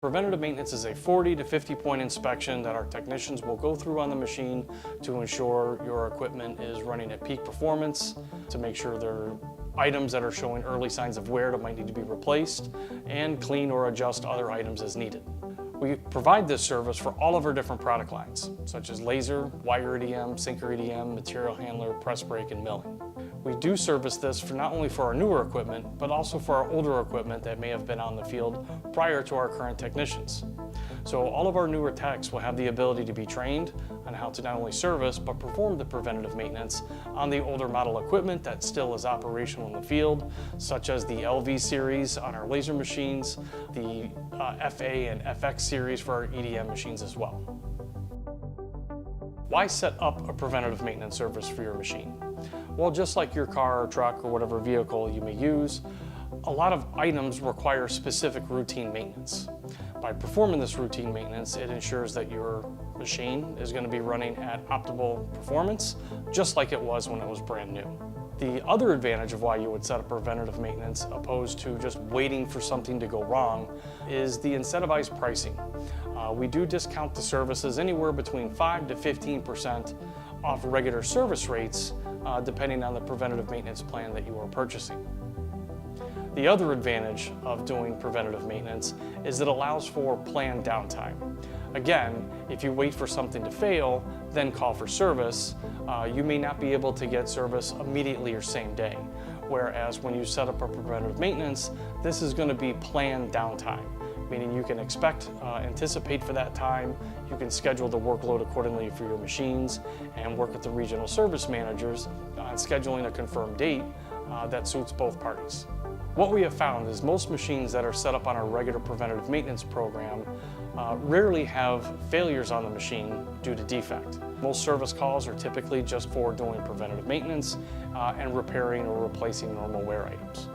Preventative maintenance is a 40 to 50 point inspection that our technicians will go through on the machine to ensure your equipment is running at peak performance, to make sure there are items that are showing early signs of wear that might need to be replaced, and clean or adjust other items as needed. We provide this service for all of our different product lines, such as laser, wire EDM, sinker EDM, material handler, press brake, and milling. We do service this for not only for our newer equipment, but also for our older equipment that may have been on the field prior to our current technicians. So all of our newer techs will have the ability to be trained on how to not only service, but perform the preventative maintenance on the older model equipment that still is operational in the field, such as the LV series on our laser machines, the FA and FX series for our EDM machines as well. Why set up a preventative maintenance service for your machine? Well, just like your car or truck or whatever vehicle you may use, a lot of items require specific routine maintenance. By performing this routine maintenance, it ensures that your machine is going to be running at optimal performance, just like it was when it was brand new. The other advantage of why you would set up preventative maintenance opposed to just waiting for something to go wrong is the incentivized pricing. We do discount the services anywhere between 5 to 15% off regular service rates, depending on the preventative maintenance plan that you are purchasing. The other advantage of doing preventative maintenance is it allows for planned downtime. Again, if you wait for something to fail, then call for service, you may not be able to get service immediately or same day. Whereas when you set up a preventative maintenance, this is going to be planned downtime, meaning you can anticipate for that time, you can schedule the workload accordingly for your machines, and work with the regional service managers on scheduling a confirmed date that suits both parties. What we have found is most machines that are set up on our regular preventative maintenance program rarely have failures on the machine due to defect. Most service calls are typically just for doing preventative maintenance and repairing or replacing normal wear items.